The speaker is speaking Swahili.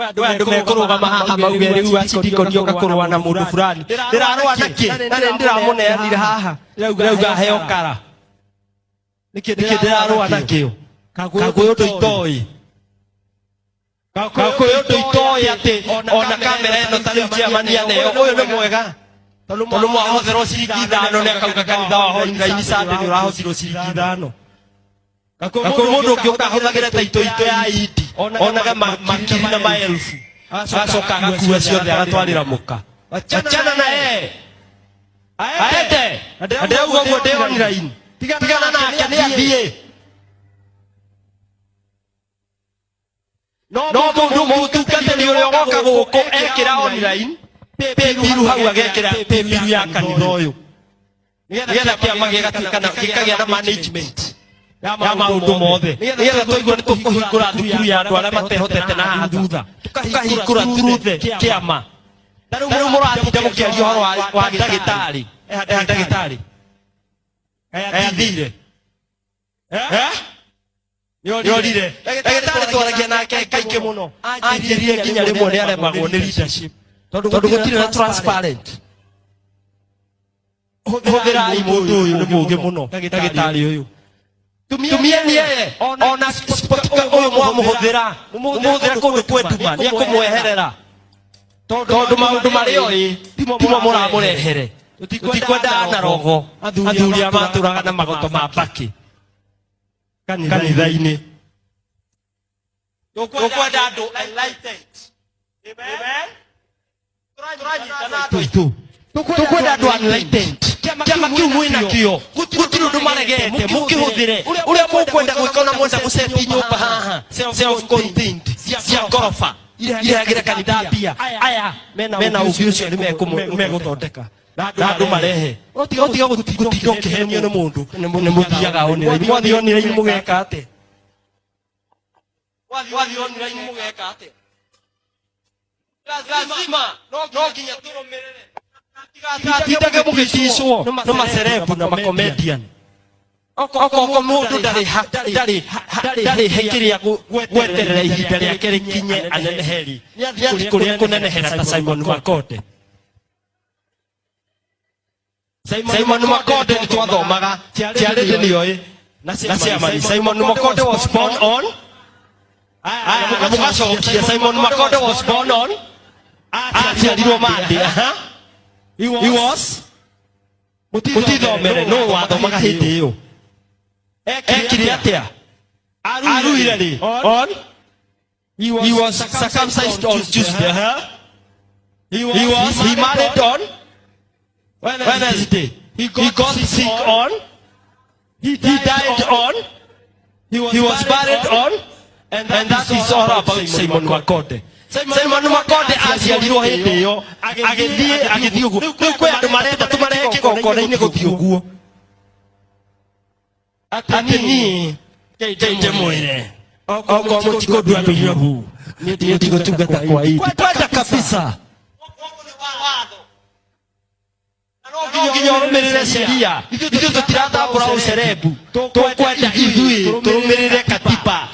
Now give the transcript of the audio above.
andu mekurugama haha mauge riu acidikorio gakurwa na mundu fulani ndirarwa naki na ndiramuneanire haha rauga heo kara niki ndirarwa nakio kaguyu nduitoi kaguyu nduitoi ati ona kamera ino tariu ciamania neo uyu ni mwega tondu mwahotherwo ciringi 5 ni akauga kanitha wahorira ini Sunday ni urahotirwo ciringi 5 gakuyu mundu ungi ukahuthagire taito ya idi onaga makiri na maelfu acoka agakua ciothe agatwarira muka achana na aende ndirauga uguo ndi online tigana nake ni athie no mundu mutungatiri uria ugoka guku ekira online paybill hau agekira paybill ya kanitha uyu nigetha kiama gigatukana gikagia na management ya maundu mothe nigetha tuigua nitukuhingura thukuru ya andu aria matehotete na haha thutha tukahingura through kiama riu muratinda mukiaria uhoro wa ndagitari ndagitari athire yorire ndagitari twaragia nake kaingĩ mũno anjĩrire nginya rĩmwe nĩ aremagwo nĩ leadership tondu gũtirĩ na transparent hũthĩrai mũndũ ũyũ nĩ mũũgĩ mũno ndagĩtarĩ ũyũ tumieni yeye ona uyu mwamũhũthĩra mũhũthĩra kũndũ kwenduma nĩ ekũmweherera tondu maũndũ marĩa ũrĩ timo mũramũrehere tũtikwendaga na roho athuri a matũraga na magoto ma mbaki kanitha-inĩ tũkwenda andũ enlightened amen tũkwenda andũ enlightened kiama kiu mwĩnakĩo gũtirĩ ũndũ maregete mũkĩhũthĩre ũrĩa mũkwenda gwĩka ona mwenda gũceti nyũmba haha self contained cia ngoroba irehagĩra kanitha mbia aya mena ũũgĩ ũcio nĩ megũthondeka na andũ marehe ũtiga gũtinda ũkĩhenio nĩ mũndũ nĩ mũthiaga online mwathi online mũgeka atĩa wathi online mũgeka atĩa lazima no nginya tũrũmĩrĩre tindage mũgĩticwo nĩ macerebu na macomedian oko mũndũ ndarĩ kĩrĩa gweterera ihinda rĩake rĩkinye aneneheri nĩ kũrĩa kũnenehera ta Simon Makonde Simon Makonde nĩ twathomaga ciarĩndĩ nĩoĩ na ciamani Simon Makonde was born on na mũgacokia Simon Makonde was born on aciarirwo Monday he was mutithomere no wathomaga hĩndĩ ĩyo ekire atĩa aruire rĩ on he was circumcised on Tuesday he married on Wednesday he got sick on he died on he was buried on and that is all about Simon Makonde Simon Makonde aciarirwo hĩndĩ ĩyo agĩthiĩ ũguo rĩu kwĩ andũ marenda tũmarehe kĩgongona-inĩ gũthiĩ ũguo atĩ niĩ ndĩmwĩre okorwo mũtikũnduanĩria huu niĩ ndigũtungata kwa idi kwenda kabisa no nginya ũrũmĩrĩre sheria ithuĩ tũtiratambũra ũcerebu tũkwenda ithuĩ tũrũmĩrĩre katiba